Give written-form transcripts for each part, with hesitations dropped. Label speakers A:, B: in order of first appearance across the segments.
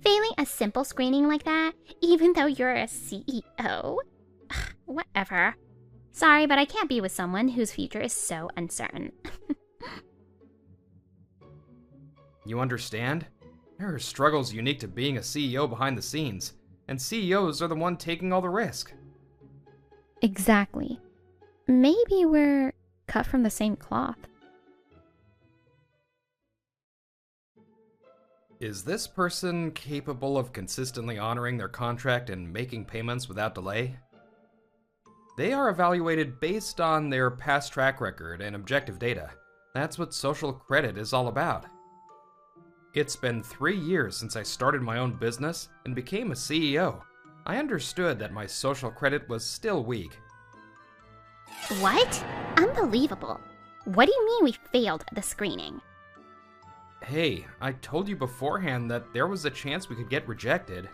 A: Failing a simple screening like that, even though you're a CEO? Whatever. Sorry, but I can't be with someone whose future is so uncertain.
B: You understand? There are struggles unique to being a CEO behind the scenes, and CEOs are the one taking all the risk.
A: Exactly. Maybe we're cut from the same cloth.
B: Is this person capable of consistently honoring their contract and making payments without delay? They are evaluated based on their past track record and objective data. That's what social credit is all about. It's been 3 years since I started my own business and became a CEO. I understood that my social credit was still weak.
A: What? Unbelievable. What do you mean we failed the screening?
B: Hey, I told you beforehand that there was a chance we could get rejected.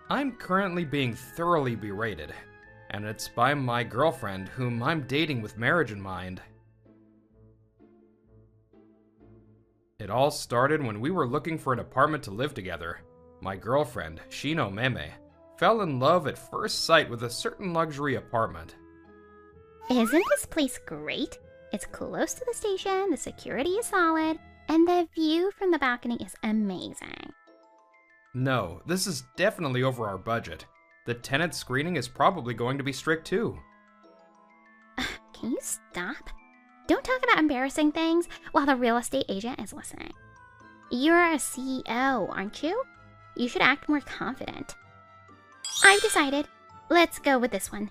B: I'm currently being thoroughly berated, and it's by my girlfriend, whom I'm dating with marriage in mind. It all started when we were looking for an apartment to live together. My girlfriend, Shino Meme, fell in love at first sight with a certain luxury apartment.
A: Isn't this place great? It's close to the station, the security is solid, and the view from the balcony is amazing.
B: No, this is definitely over our budget. The tenant screening is probably going to be strict too.
A: Can you stop? Don't talk about embarrassing things while the real estate agent is listening. You're a CEO, aren't you? You should act more confident. I've decided. Let's go with this one.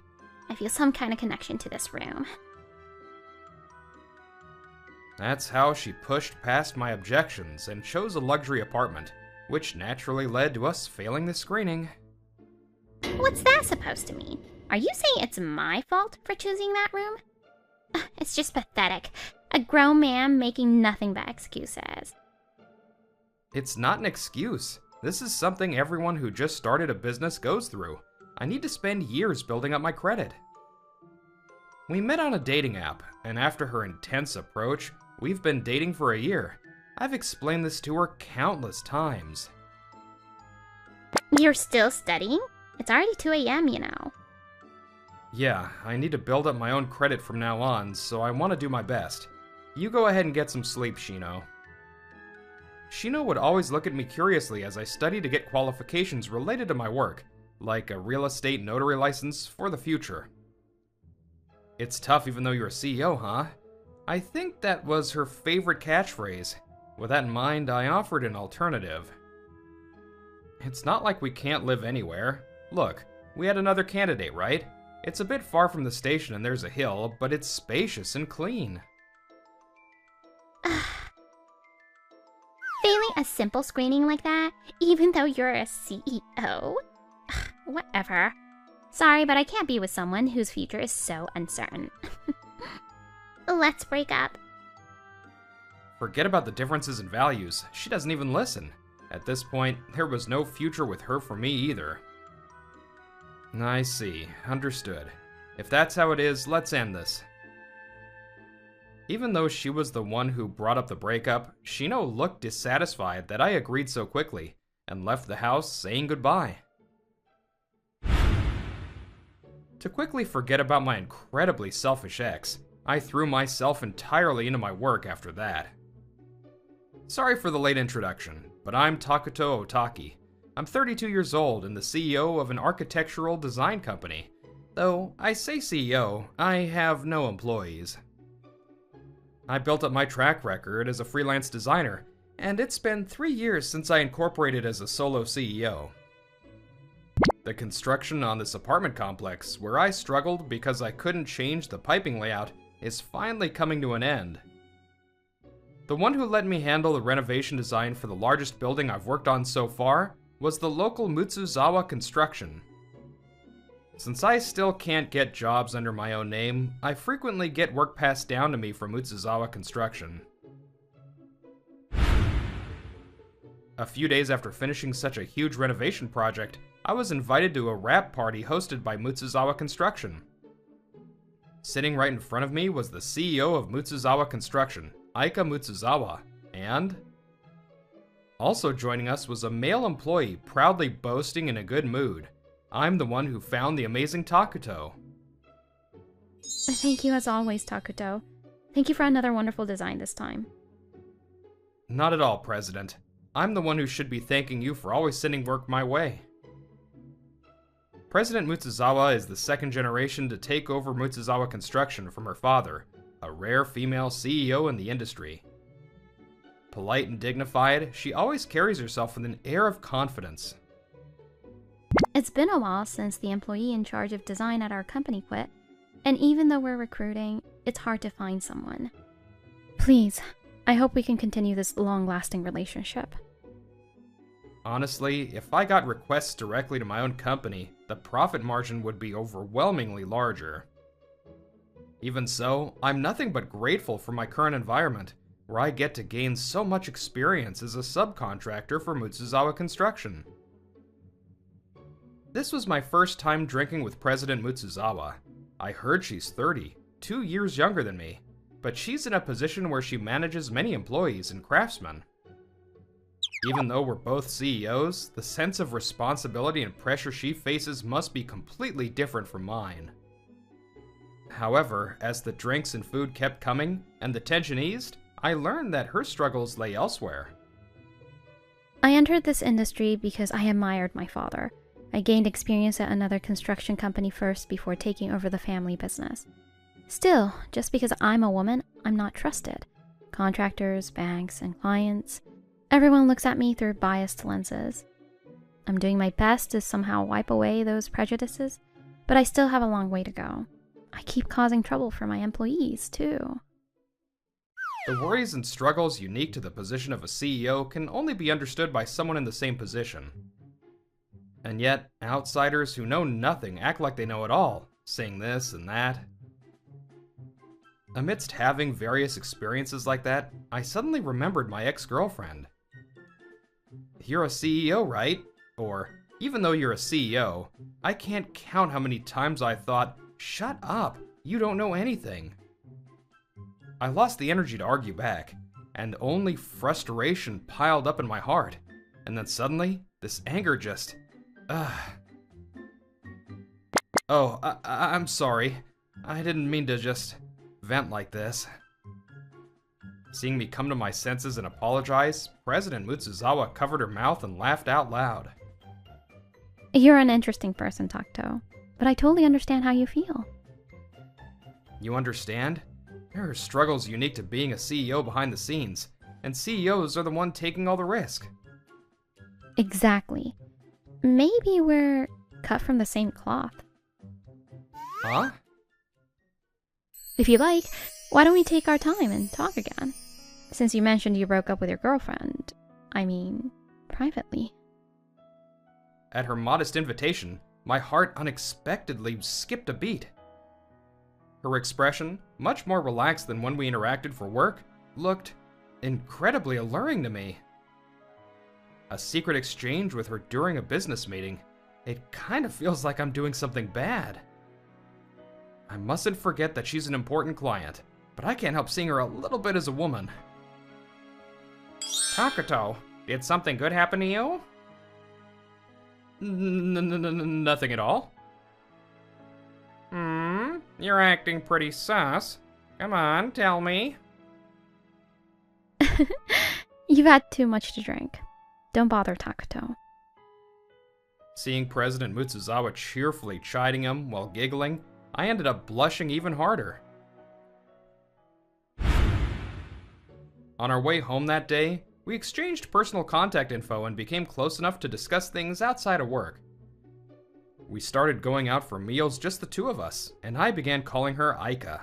A: I feel some kind of connection to this room.
B: That's how she pushed past my objections and chose a luxury apartment, which naturally led to us failing the screening.
A: What's that supposed to mean? Are you saying it's my fault for choosing that room? It's just pathetic. A grown man making nothing but excuses.
B: It's not an excuse. This is something everyone who just started a business goes through. I need to spend years building up my credit. We met on a dating app, and after her intense approach, we've been dating for a year. I've explained this to her countless times.
A: You're still studying? It's already 2 a.m., you know.
B: Yeah, I need to build up my own credit from now on, so I want to do my best. You go ahead and get some sleep, Shino. Shino would always look at me curiously as I studied to get qualifications related to my work, like a real estate notary license for the future. It's tough even though you're a CEO, huh? I think that was her favorite catchphrase. With that in mind, I offered an alternative. It's not like we can't live anywhere. Look, we had another candidate, right? It's a bit far from the station and there's a hill, but it's spacious and clean.
A: Failing a simple screening like that, even though you're a CEO? Whatever. Sorry, but I can't be with someone whose future is so uncertain. Let's break up.
B: Forget about the differences in values. She doesn't even listen. At this point, there was no future with her for me either. I see. Understood. If that's how it is, let's end this. Even though she was the one who brought up the breakup, Shino looked dissatisfied that I agreed so quickly, and left the house saying goodbye. To quickly forget about my incredibly selfish ex, I threw myself entirely into my work after that. Sorry for the late introduction, but I'm Takuto Otaki. I'm 32 years old and the CEO of an architectural design company. Though I say CEO, I have no employees. I built up my track record as a freelance designer, and it's been 3 years since I incorporated as a solo CEO. The construction on this apartment complex, where I struggled because I couldn't change the piping layout, is finally coming to an end. The one who let me handle the renovation design for the largest building I've worked on so far was the local Mutsuzawa Construction. Since I still can't get jobs under my own name, I frequently get work passed down to me from Mutsuzawa Construction. A few days after finishing such a huge renovation project, I was invited to a wrap party hosted by Mutsuzawa Construction. Sitting right in front of me was the CEO of Mutsuzawa Construction, Aika Mutsuzawa, and Also joining us was a male employee proudly boasting in a good mood. I'm the one who found the amazing Takuto.
A: Thank you as always, Takuto. Thank you for another wonderful design this time.
B: Not at all, President. I'm the one who should be thanking you for always sending work my way. President Mutsuzawa is the second generation to take over Mutsuzawa Construction from her father, a rare female CEO in the industry. Polite and dignified, she always carries herself with an air of confidence.
A: It's been a while since the employee in charge of design at our company quit, and even though we're recruiting, it's hard to find someone. Please, I hope we can continue this long-lasting relationship.
B: Honestly, if I got requests directly to my own company, the profit margin would be overwhelmingly larger. Even so, I'm nothing but grateful for my current environment, where I get to gain so much experience as a subcontractor for Mutsuzawa Construction. This was my first time drinking with President Mutsuzawa. I heard she's 30, 2 years younger than me, but she's in a position where she manages many employees and craftsmen. Even though we're both CEOs, the sense of responsibility and pressure she faces must be completely different from mine. However, as the drinks and food kept coming, and the tension eased, I learned that her struggles lay elsewhere.
A: I entered this industry because I admired my father. I gained experience at another construction company first before taking over the family business. Still, just because I'm a woman, I'm not trusted. Contractors, banks, and clients, everyone looks at me through biased lenses. I'm doing my best to somehow wipe away those prejudices, but I still have a long way to go. I keep causing trouble for my employees, too.
B: The worries and struggles unique to the position of a CEO can only be understood by someone in the same position. And yet, outsiders who know nothing act like they know it all, saying this and that. Amidst having various experiences like that, I suddenly remembered my ex-girlfriend. You're a CEO, right? Or, even though you're a CEO, I can't count how many times I thought, shut up, you don't know anything. I lost the energy to argue back, and only frustration piled up in my heart. And then suddenly, this anger just... Oh, I'm sorry. I didn't mean to just vent like this. Seeing me come to my senses and apologize, President Mutsuzawa covered her mouth and laughed out loud.
A: You're an interesting person, Takuto, but I totally understand how you feel.
B: You understand? There are struggles unique to being a CEO behind the scenes, and CEOs are the one taking all the risk.
A: Exactly. Maybe we're cut from the same cloth.
B: Huh?
A: If you like, why don't we take our time and talk again? Since you mentioned you broke up with your girlfriend. I mean, privately.
B: At her modest invitation, my heart unexpectedly skipped a beat. Her expression, much more relaxed than when we interacted for work, looked incredibly alluring to me. A secret exchange with her during a business meeting. It kind of feels like I'm doing something bad. I mustn't forget that she's an important client, but I can't help seeing her a little bit as a woman. Takuto, did something good happen to you? Nothing at all. You're acting pretty sus. Come on, tell me.
A: You've had too much to drink. Don't bother, Takuto.
B: Seeing President Mutsuzawa cheerfully chiding him while giggling, I ended up blushing even harder. On our way home that day, we exchanged personal contact info and became close enough to discuss things outside of work. We started going out for meals, just the two of us, and I began calling her Aika.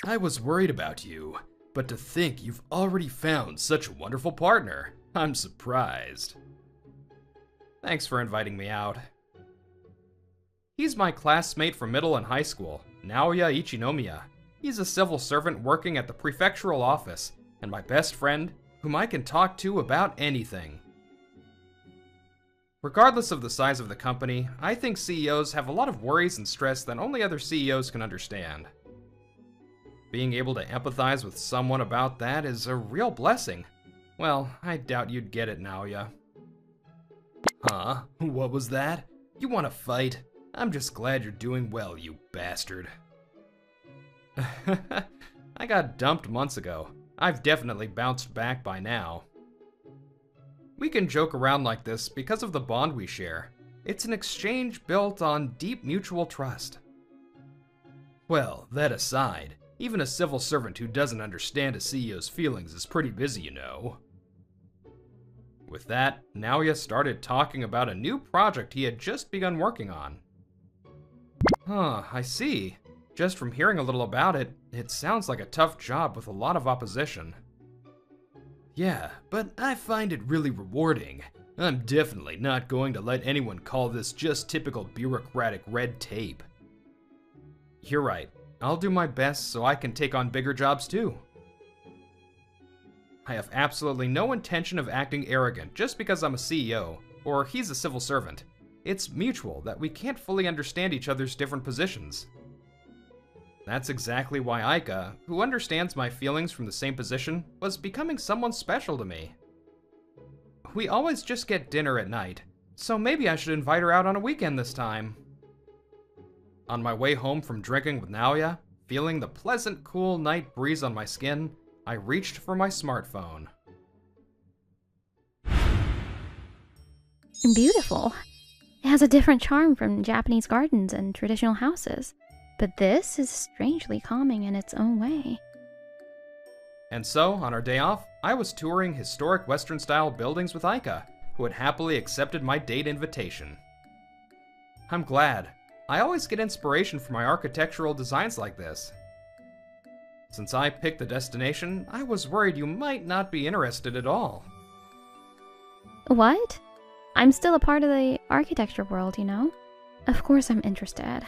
B: I was worried about you, but to think you've already found such a wonderful partner, I'm surprised. Thanks for inviting me out. He's my classmate from middle and high school, Naoya Ichinomiya. He's a civil servant working at the prefectural office, and my best friend, whom I can talk to about anything. Regardless of the size of the company, I think CEOs have a lot of worries and stress that only other CEOs can understand. Being able to empathize with someone about that is a real blessing. Well, I doubt you'd get it, Naoya. Huh? What was that? You want to fight? I'm just glad you're doing well, you bastard. I got dumped months ago. I've definitely bounced back by now. We can joke around like this because of the bond we share. It's an exchange built on deep mutual trust. Well, that aside, even a civil servant who doesn't understand a CEO's feelings is pretty busy, you know. With that, Naoya started talking about a new project he had just begun working on. Huh, I see. Just from hearing a little about it, it sounds like a tough job with a lot of opposition. Yeah, but I find it really rewarding. I'm definitely not going to let anyone call this just typical bureaucratic red tape. You're right. I'll do my best so I can take on bigger jobs too. I have absolutely no intention of acting arrogant just because I'm a CEO, or he's a civil servant. It's mutual that we can't fully understand each other's different positions. That's exactly why Aika, who understands my feelings from the same position, was becoming someone special to me. We always just get dinner at night, so maybe I should invite her out on a weekend this time. On my way home from drinking with Naoya, feeling the pleasant, cool night breeze on my skin, I reached for my smartphone.
A: Beautiful. It has a different charm from Japanese gardens and traditional houses, but this is strangely calming in its own way.
B: And so, on our day off, I was touring historic Western-style buildings with Aika, who had happily accepted my date invitation. I'm glad. I always get inspiration from my architectural designs like this. Since I picked the destination, I was worried you might not be interested at all.
A: What? I'm still a part of the architecture world, you know? Of course I'm interested.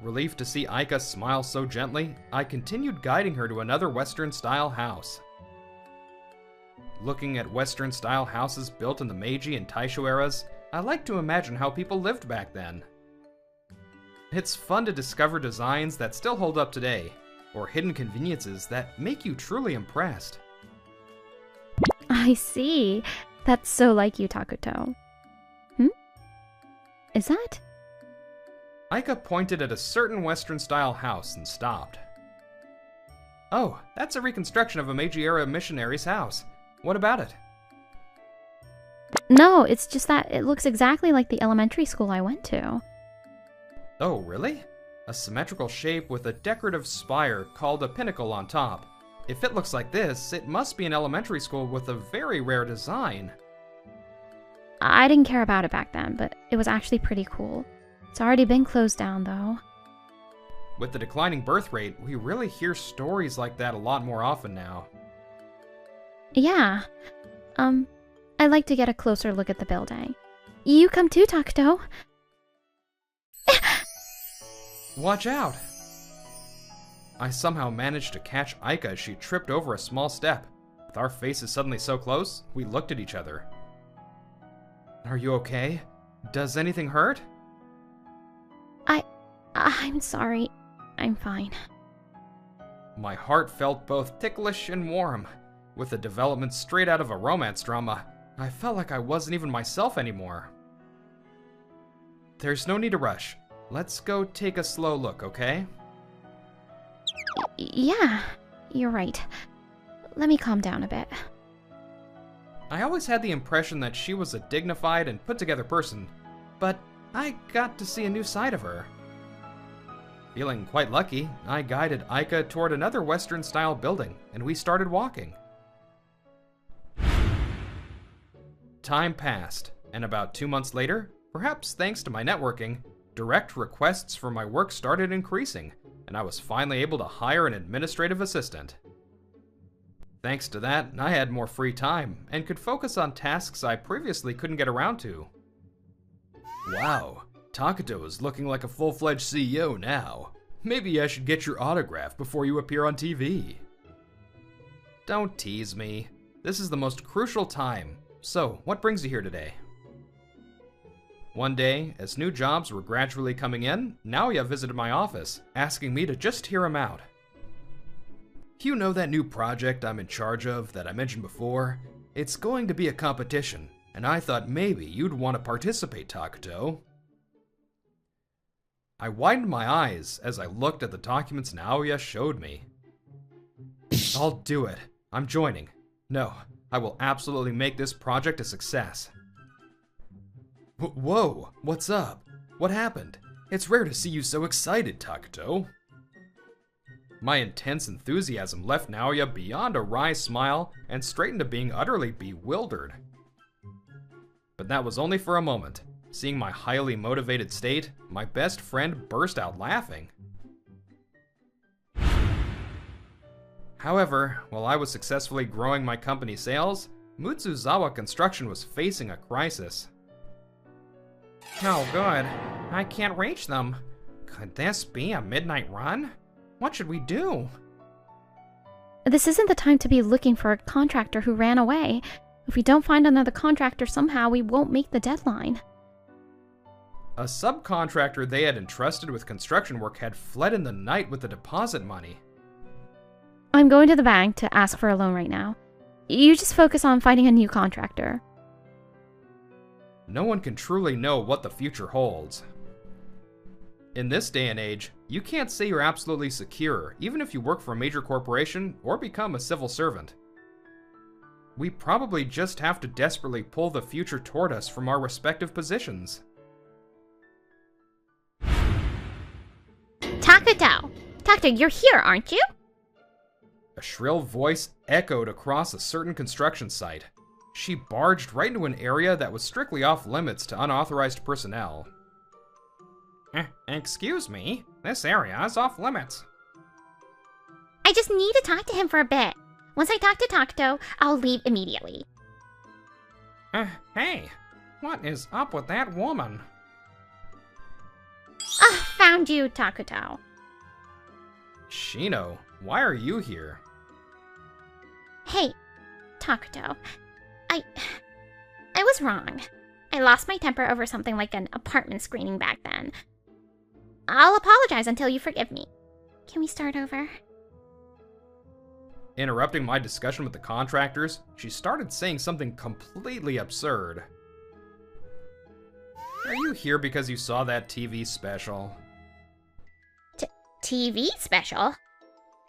B: Relieved to see Aika smile so gently, I continued guiding her to another Western-style house. Looking at Western-style houses built in the Meiji and Taisho eras, I like to imagine how people lived back then. It's fun to discover designs that still hold up today, or hidden conveniences that make you truly impressed.
A: I see. That's so like you, Takuto. Is that?
B: Aika pointed at a certain Western-style house and stopped. Oh, that's a reconstruction of a Meiji-era missionary's house. What about it?
A: No, it's just that it looks exactly like the elementary school I went to.
B: Oh, really? A symmetrical shape with a decorative spire called a pinnacle on top. If it looks like this, it must be an elementary school with a very rare design.
A: I didn't care about it back then, but it was actually pretty cool. It's already been closed down, though.
B: With the declining birth rate, we really hear stories like that a lot more often now.
A: Yeah. I'd like to get a closer look at the building. You come too, Takuto.
B: Watch out! I somehow managed to catch Aika as she tripped over a small step. With our faces suddenly so close, we looked at each other. Are you okay? Does anything hurt?
A: I'm sorry. I'm fine.
B: My heart felt both ticklish and warm. With the development straight out of a romance drama, I felt like I wasn't even myself anymore. There's no need to rush. Let's go take a slow look, okay?
A: Yeah, you're right. Let me calm down a bit.
B: I always had the impression that she was a dignified and put-together person, but I got to see a new side of her. Feeling quite lucky, I guided Aika toward another Western-style building, and we started walking. Time passed, and about 2 months later, perhaps thanks to my networking, direct requests for my work started increasing, and I was finally able to hire an administrative assistant. Thanks to that, I had more free time, and could focus on tasks I previously couldn't get around to. Wow, Takuto is looking like a full-fledged CEO now. Maybe I should get your autograph before you appear on TV. Don't tease me. This is the most crucial time. So, what brings you here today? One day, as new jobs were gradually coming in, Naoya visited my office, asking me to just hear him out. You know that new project I'm in charge of that I mentioned before? It's going to be a competition, and I thought maybe you'd want to participate, Takuto. I widened my eyes as I looked at the documents Naoya showed me. I'll do it. I'm joining. No, I will absolutely make this project a success. Whoa, what's up? What happened? It's rare to see you so excited, Takuto. My intense enthusiasm left Naoya beyond a wry smile and straight into being utterly bewildered. But that was only for a moment. Seeing my highly motivated state, my best friend burst out laughing. However, while I was successfully growing my company's sales, Mutsuzawa Construction was facing a crisis. Oh good, I can't reach them. Could this be a midnight run? What should we do?
A: This isn't the time to be looking for a contractor who ran away. If we don't find another contractor somehow, we won't make the deadline.
B: A subcontractor they had entrusted with construction work had fled in the night with the deposit money.
A: I'm going to the bank to ask for a loan right now. You just focus on finding a new contractor.
B: No one can truly know what the future holds. In this day and age, you can't say you're absolutely secure, even if you work for a major corporation or become a civil servant. We probably just have to desperately pull the future toward us from our respective positions.
A: Takuto! Takuto, you're here, aren't you?
B: A shrill voice echoed across a certain construction site. She barged right into an area that was strictly off limits to unauthorized personnel. Excuse me, this area is off limits.
A: I just need to talk to him for a bit. Once I talk to Takuto, I'll leave immediately.
B: Hey, what is up with that woman?
A: Found you, Takuto.
B: Shino, why are you here?
A: Hey, Takuto. I was wrong. I lost my temper over something like an apartment screening back then. I'll apologize until you forgive me. Can we start over?
B: Interrupting my discussion with the contractors, she started saying something completely absurd. Are you here because you saw that TV special?
A: TV special?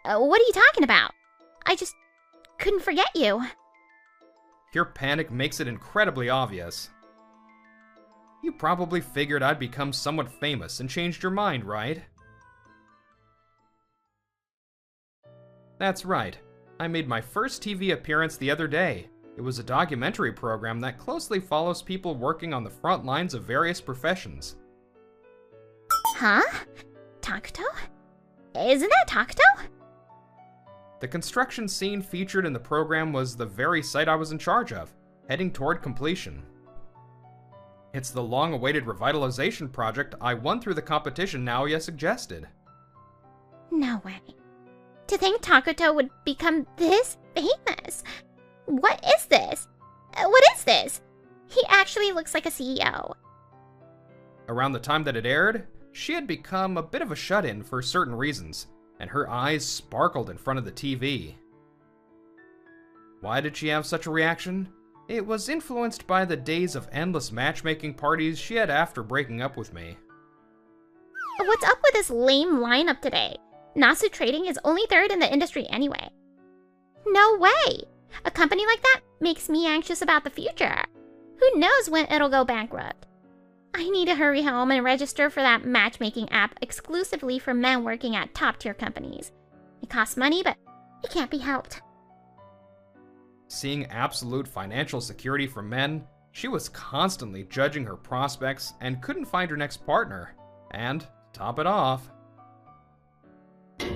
A: What are you talking about? I just couldn't forget you.
B: Your panic makes it incredibly obvious. You probably figured I'd become somewhat famous and changed your mind, right? That's right. I made my first TV appearance the other day. It was a documentary program that closely follows people working on the front lines of various professions.
A: Huh? Takuto? Isn't that Takuto?
B: The construction scene featured in the program was the very site I was in charge of, heading toward completion. It's the long-awaited revitalization project I won through the competition Naoya suggested.
A: No way. To think Takuto would become this famous. What is this? What is this? He actually looks like a CEO.
B: Around the time that it aired, she had become a bit of a shut-in for certain reasons, and her eyes sparkled in front of the TV. Why did she have such a reaction? It was influenced by the days of endless matchmaking parties she had after breaking up with me.
A: What's up with this lame lineup today? Nasu Trading is only third in the industry anyway. No way! A company like that makes me anxious about the future. Who knows when it'll go bankrupt? I need to hurry home and register for that matchmaking app exclusively for men working at top-tier companies. It costs money, but it can't be helped.
B: Seeing absolute financial security from men, she was constantly judging her prospects and couldn't find her next partner. And, to top it off...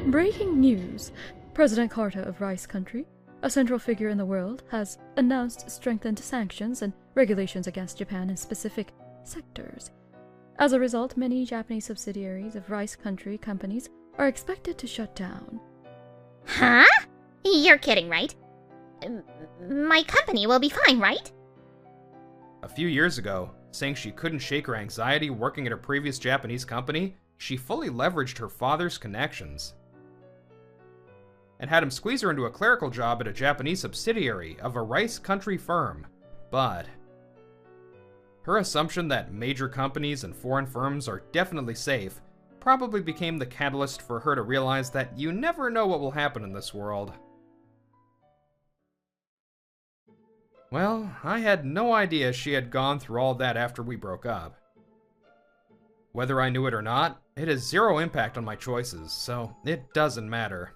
C: Breaking news. President Carter of Rice Country, a central figure in the world, has announced strengthened sanctions and regulations against Japan in specific sectors. As a result, many Japanese subsidiaries of Rice Country companies are expected to shut down.
A: Huh? You're kidding, right? My company will be fine, right?
B: A few years ago, saying she couldn't shake her anxiety working at her previous Japanese company, she fully leveraged her father's connections. and had him squeeze her into a clerical job at a Japanese subsidiary of a rice country firm. But her assumption that major companies and foreign firms are definitely safe probably became the catalyst for her to realize that you never know what will happen in this world. Well, I had no idea she had gone through all that after we broke up. Whether I knew it or not, it has zero impact on my choices, so it doesn't matter.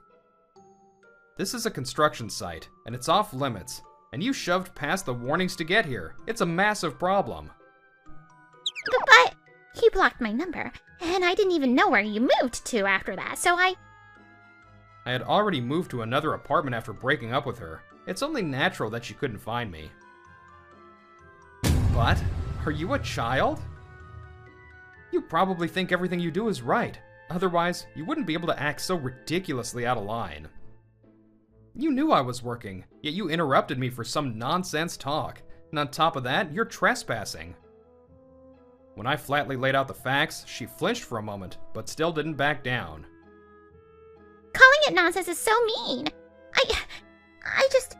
B: This is a construction site, and it's off limits, and you shoved past the warnings to get here. It's a massive problem.
A: But you blocked my number, and I didn't even know where you moved to after that, so I
B: had already moved to another apartment after breaking up with her. It's only natural that she couldn't find me. But, are you a child? You probably think everything you do is right. Otherwise, you wouldn't be able to act so ridiculously out of line. You knew I was working, yet you interrupted me for some nonsense talk. And on top of that, you're trespassing. When I flatly laid out the facts, she flinched for a moment, but still didn't back down.
A: Calling it nonsense is so mean. I just...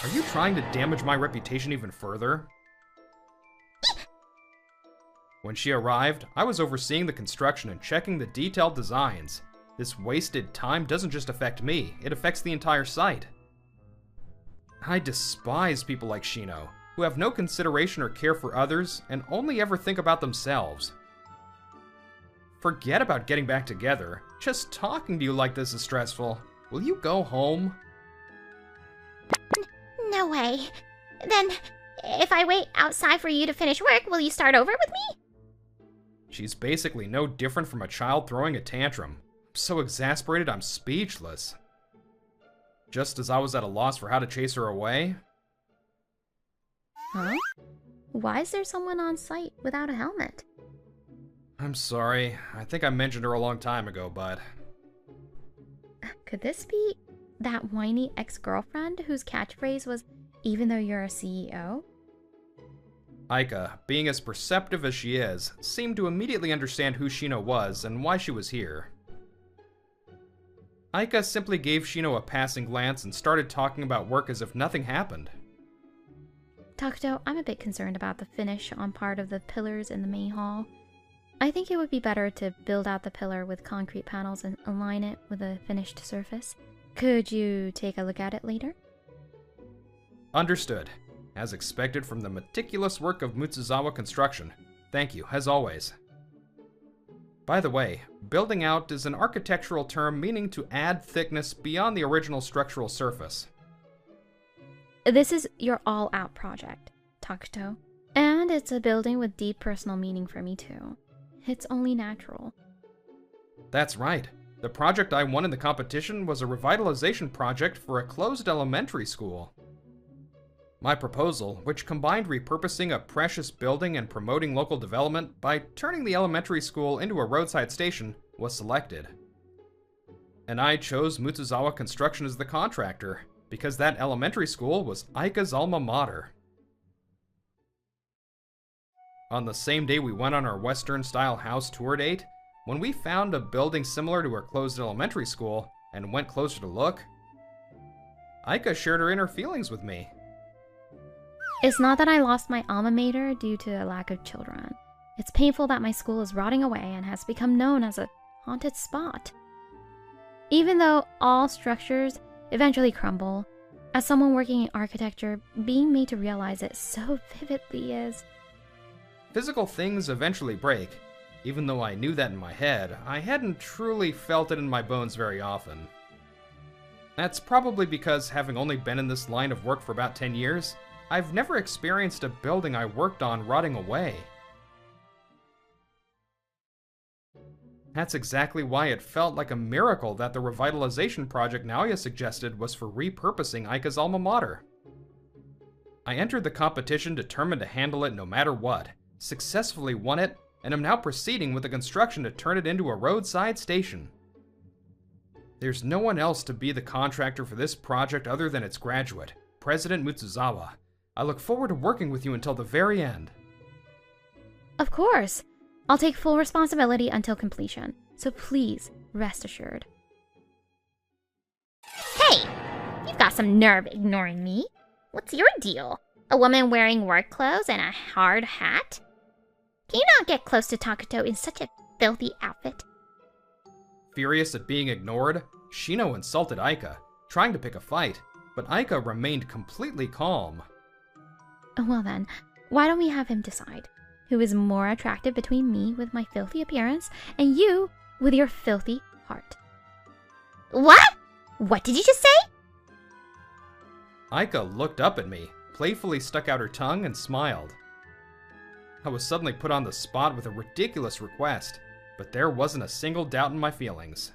B: Are you trying to damage my reputation even further? When she arrived, I was overseeing the construction and checking the detailed designs. This wasted time doesn't just affect me, it affects the entire site. I despise people like Shino, who have no consideration or care for others and only ever think about themselves. Forget about getting back together. Just talking to you like this is stressful. Will you go home?
A: No way. Then, if I wait outside for you to finish work, will you start over with me?
B: She's basically no different from a child throwing a tantrum. I'm so exasperated I'm speechless. Just as I was at a loss for how to chase her away.
C: Huh? Why is there someone on site without a helmet?
B: I'm sorry. I think I mentioned her a long time ago, but...
C: Could this be that whiny ex-girlfriend whose catchphrase was, "Even though you're a CEO"?
B: Aika, being as perceptive as she is, seemed to immediately understand who Shino was and why she was here. Aika simply gave Shino a passing glance and started talking about work as if nothing happened.
C: Takuto, I'm a bit concerned about the finish on part of the pillars in the main hall. I think it would be better to build out the pillar with concrete panels and align it with a finished surface. Could you take a look at it later?
B: Understood. As expected from the meticulous work of Mutsuzawa Construction. Thank you, as always. By the way, building out is an architectural term meaning to add thickness beyond the original structural surface.
C: This is your all-out project, Takuto. And it's a building with deep personal meaning for me too. It's only natural.
B: That's right. The project I won in the competition was a revitalization project for a closed elementary school. My proposal, which combined repurposing a precious building and promoting local development by turning the elementary school into a roadside station, was selected. And I chose Mutsuzawa Construction as the contractor, because that elementary school was Aika's alma mater. On the same day we went on our Western-style house tour date, when we found a building similar to her closed elementary school and went closer to look, Aika shared her inner feelings with me.
C: It's not that I lost my alma mater due to a lack of children. It's painful that my school is rotting away and has become known as a haunted spot. Even though all structures eventually crumble, as someone working in architecture, being made to realize it so vividly is...
B: Physical things eventually break. Even though I knew that in my head, I hadn't truly felt it in my bones very often. That's probably because, having only been in this line of work for about 10 years, I've never experienced a building I worked on rotting away. That's exactly why it felt like a miracle that the revitalization project Naoya suggested was for repurposing Aika's alma mater. I entered the competition determined to handle it no matter what, successfully won it, and am now proceeding with the construction to turn it into a roadside station. There's no one else to be the contractor for this project other than its graduate, President Mutsuzawa. I look forward to working with you until the very end.
C: Of course! I'll take full responsibility until completion, so please rest assured.
A: got some nerve ignoring me. What's your deal? A woman wearing work clothes and a hard hat? Can you not get close to Takuto in such a filthy outfit?
B: Furious at being ignored, Shino insulted Aika, trying to pick a fight, but Aika remained completely calm.
A: Well then, why don't we have him decide? Who is more attractive between me with my filthy appearance and you with your filthy heart? What? What did you just say?
B: Aika looked up at me, playfully stuck out her tongue, and smiled. I was suddenly put on the spot with a ridiculous request, but there wasn't a single doubt in my feelings.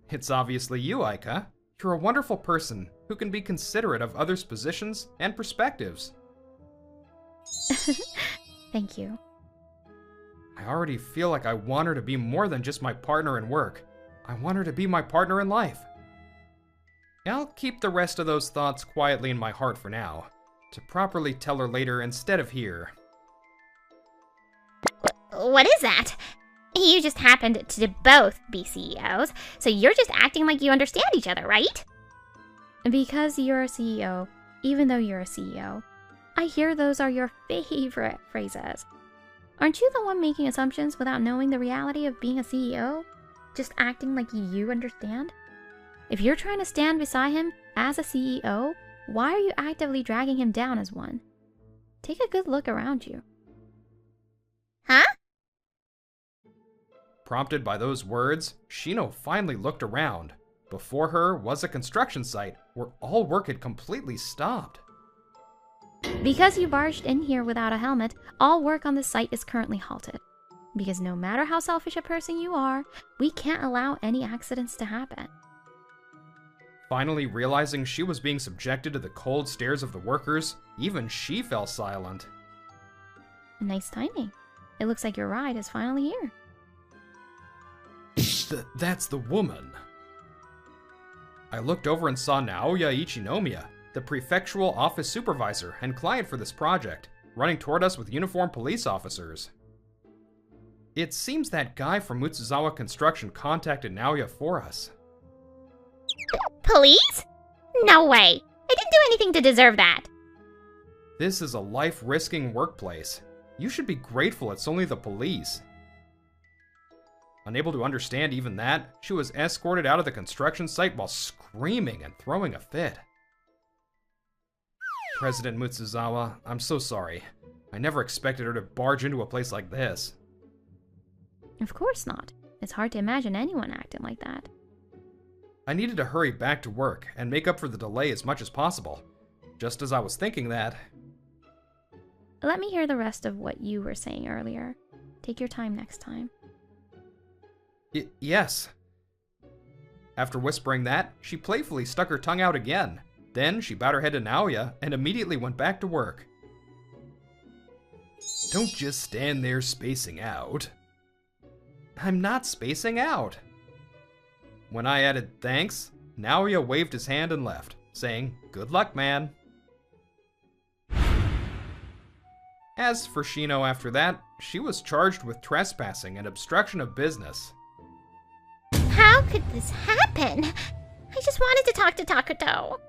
B: It's obviously you, Aika. You're a wonderful person who can be considerate of others' positions and perspectives.
A: Thank you.
B: I already feel like I want her to be more than just my partner in work. I want her to be my partner in life. I'll keep the rest of those thoughts quietly in my heart for now, to properly tell her later instead of here.
A: What is that? You just happened to both be CEOs, so you're just acting like you understand each other, right? Because you're a CEO, even though you're a CEO, I hear those are your favorite phrases. Aren't you the one making assumptions without knowing the reality of being a CEO? Just acting like you understand? If you're trying to stand beside him as a CEO, why are you actively dragging him down as one? Take a good look around you. Huh?
B: Prompted by those words, Shino finally looked around. Before her was a construction site where all work had completely stopped.
A: Because you barged in here without a helmet, all work on this site is currently halted. Because no matter how selfish a person you are, we can't allow any accidents to happen.
B: Finally realizing she was being subjected to the cold stares of the workers, even she fell silent.
A: Nice timing. It looks like your ride is finally here.
B: That's the woman. I looked over and saw Naoya Ichinomiya, the prefectural office supervisor and client for this project, running toward us with uniformed police officers. It seems that guy from Mutsuzawa Construction contacted Naoya for us.
A: Police? No way! I didn't do anything to deserve that.
B: This is a life-risking workplace. You should be grateful it's only the police. Unable to understand even that, she was escorted out of the construction site while screaming and throwing a fit. President Mutsuzawa, I'm so sorry. I never expected her to barge into a place like this.
A: Of course not. It's hard to imagine anyone acting like that.
B: I needed to hurry back to work and make up for the delay as much as possible. Just as I was thinking that...
A: Let me hear the rest of what you were saying earlier. Take your time next time.
B: Yes. After whispering that, she playfully stuck her tongue out again. Then she bowed her head to Naoya and immediately went back to work. Don't just stand there spacing out. I'm not spacing out. When I added thanks, Naoya waved his hand and left, saying, "Good luck, man." As for Shino after that, she was charged with trespassing and obstruction of business.
A: How could this happen? I just wanted to talk to Takuto.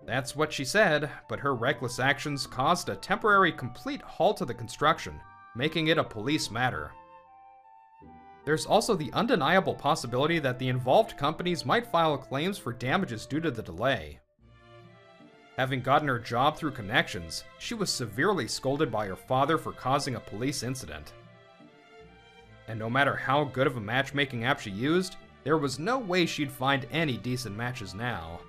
B: That's what she said, but her reckless actions caused a temporary complete halt to the construction, making it a police matter. There's also the undeniable possibility that the involved companies might file claims for damages due to the delay. Having gotten her job through connections, she was severely scolded by her father for causing a police incident. And no matter how good of a matchmaking app she used, there was no way she'd find any decent matches now.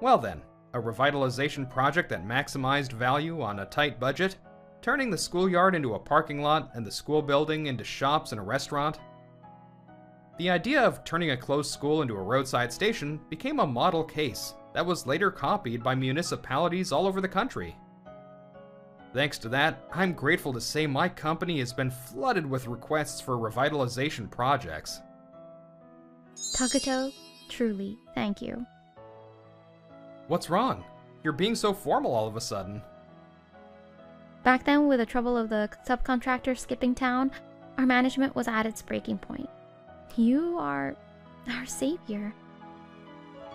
B: Well then, a revitalization project that maximized value on a tight budget, turning the schoolyard into a parking lot and the school building into shops and a restaurant. The idea of turning a closed school into a roadside station became a model case that was later copied by municipalities all over the country. Thanks to that, I'm grateful to say my company has been flooded with requests for revitalization projects.
A: Takuto, truly, thank you.
B: What's wrong? You're being so formal all of a sudden.
A: Back then, with the trouble of the subcontractor skipping town, our management was at its breaking point. You are Our savior.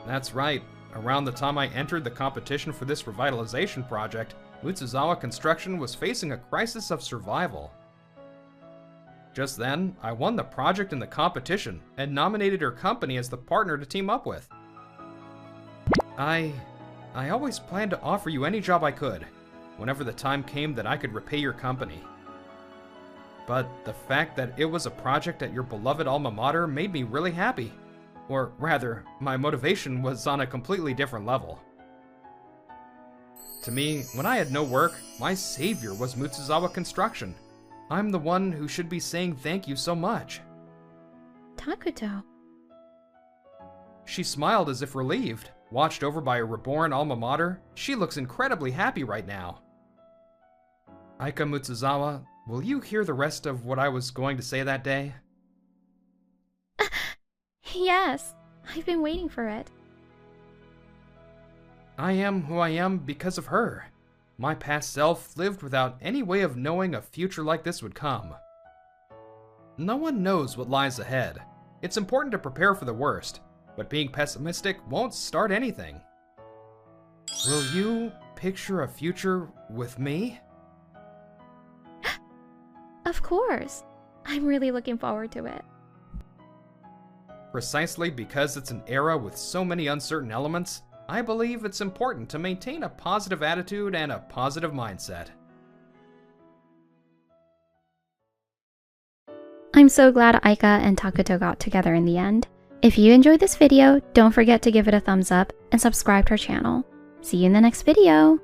B: That's right. Around the time I entered the competition for this revitalization project, Mutsuzawa Construction was facing a crisis of survival. Just then, I won the project in the competition and nominated her company as the partner to team up with. I always planned to offer you any job I could, whenever the time came that I could repay your company. But the fact that it was a project at your beloved alma mater made me really happy. Or rather, my motivation was on a completely different level. To me, when I had no work, my savior was Mutsuzawa Construction. I'm the one who should be saying thank you so much.
A: Takuto.
B: She smiled as if relieved. Watched over by a reborn alma mater, she looks incredibly happy right now. Aika Mutsuzawa, will you hear the rest of what I was going to say that day?
A: Yes, I've been waiting for it.
B: I am who I am because of her. My past self lived without any way of knowing a future like this would come. No one knows what lies ahead. It's important to prepare for the worst, but being pessimistic won't start anything. Will you picture a future with me?
A: Of course. I'm really looking forward to it.
B: Precisely because it's an era with so many uncertain elements, I believe it's important to maintain a positive attitude and a positive mindset.
A: I'm so glad Aika and Takuto got together in the end. If you enjoyed this video, don't forget to give it a thumbs up and subscribe to our channel. See you in the next video!